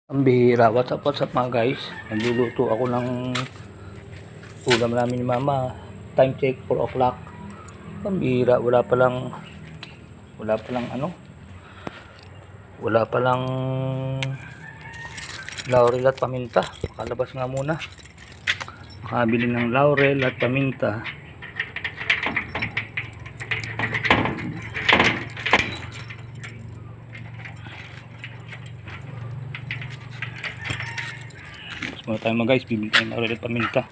Ang bihira. What's up mga guys? Nagluluto ako ng ulam namin ni mama. Time check 4 o'clock. Ang bihira. Wala palang laurel at paminta. Makalabas nga muna. Makabili ng laurel at paminta. Muna tayo mga guys, bibili tayo ng laurel at paminta.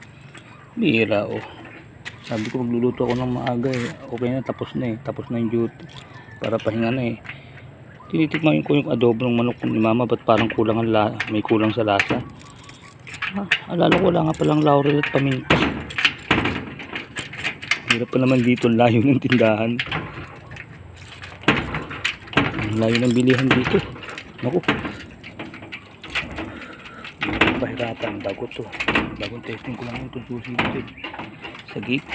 Bihira oh. Sabi ko magluluto ako ng maaga eh. Okay na, tapos na yung duty. Para pahinga na eh. Tinitikman ko yung adobo ng manok ni mama. Ba't parang kulang may kulang sa lasa. Alala ko wala nga palang laurel at paminta. Hirap pa naman dito, layo ng tindahan. Layo ng bilihan dito. Naku. Pahirapan, bago to. Bagong testing ko lang itong susi dito sa gate.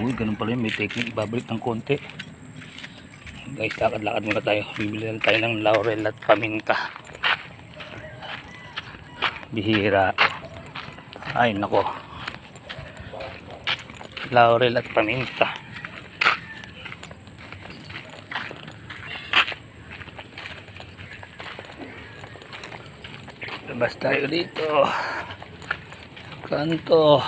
Uy, ganun pala yun, may technique, ibabalik ng konti. Guys, lakad-lakad muna tayo. Bibili lang tayo ng laurel at paminta. Bihira. Ay nako, laurel at paminta. Labas tayo dito kanto.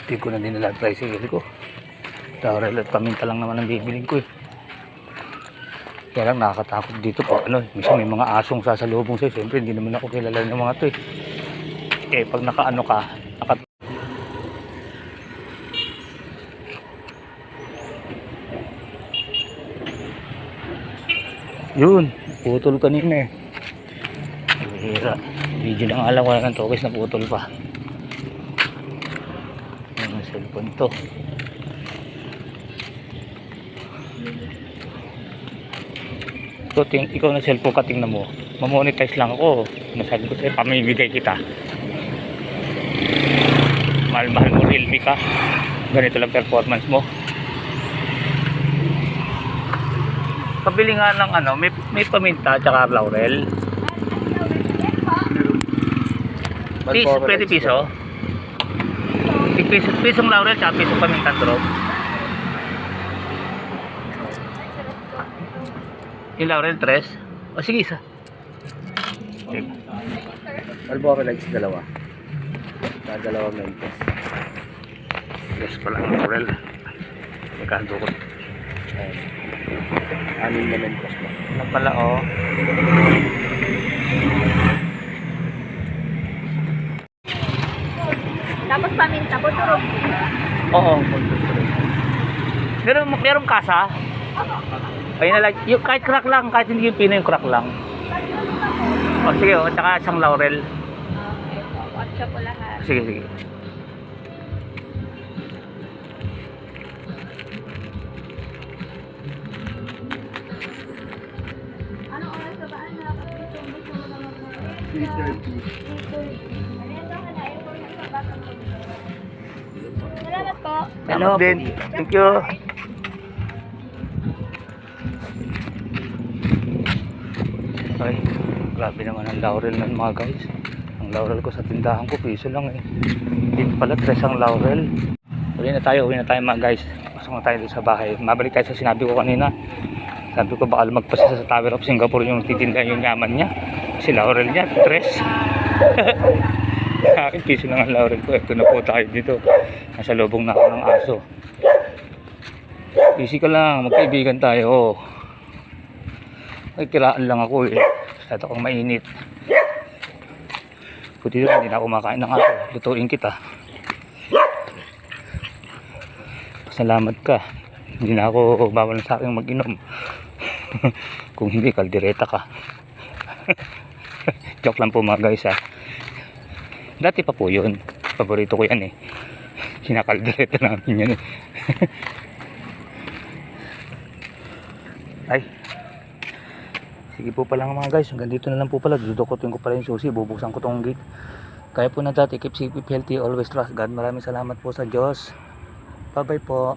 Hindi ko na dinala tricycle ko. Laurel at paminta lang naman ang bibiling ko eh. Kaya lang nakakatakot dito po. Minsan may mga asong sasalubong sa'yo. Siyempre hindi naman ako kilala ng mga to eh. Eh pag nakaano ka, yun, putol kanina eh. Hira. Video lang alam ko ng tokis na putol pa. Yung cellphone to. So, ikaw na cellphone ka, tingnan mo. Mamonetize lang ako. Masabi ko sa'yo, pamibigay kita. Mahal-mahal mo, Realme ka. Ganito lang performance mo. Pabili nga ng may paminta at saka laurel. Piso, pwede piso? Pisong laurel at pisong paminta drop. Yung laurel 3. O sige, isa. Alboro legs dalawa. Dalawang mentos. Yes pala ang laurel. Magkandukot. Anin na mentos mo. Ano pala oh. Tapos paminta, buturog. Oo, meron kasa? Ayun na lang, yung kahit crack lang, kahit hindi yung pino yung crack lang. O sige, at saka isang laurel. Watcha po lahat. Sige. Anong oras ka ba anak? 3:30. Salamat po. Salamat din. Thank you. Ay, grabe naman ang laurel nun mga guys. Ang laurel ko sa tindahan ko, piso lang eh. Dito pala, 3 ang laurel. Uwi na tayo mga guys. Pasok na tayo sa bahay. Mabalik tayo sa sinabi ko kanina. Sabi ko baka magpasa sa Tower of Singapore yung titinda yung yaman niya. Kasi laurel niya, 3. Akin, piso lang ang laurel ko. Ito na po tayo dito. Nasa lubong na ako ng aso. Easy ka lang, magkaibigan tayo. Ay, kiraan lang ako eh. Masyado kang mainit. Puti doon, hindi na ako kumakain ng aso. Lutuin kita. Pasalamat ka. Hindi na ako bawal sa akin mag-inom. Kung hindi, kaldereta ka. Joke lang po mga guys ha. Dati pa po yun. Paborito ko yan eh. Sinakaldereta namin yan eh. Ay. Sige po pala mga guys. Hanggang dito na lang po pala. Dudukotin ko pala yung susi. Bubuksan ko tong gate. Kaya po na dati. Keep safe, keep healthy. Always trust God. Maraming salamat po sa Diyos. Bye bye po.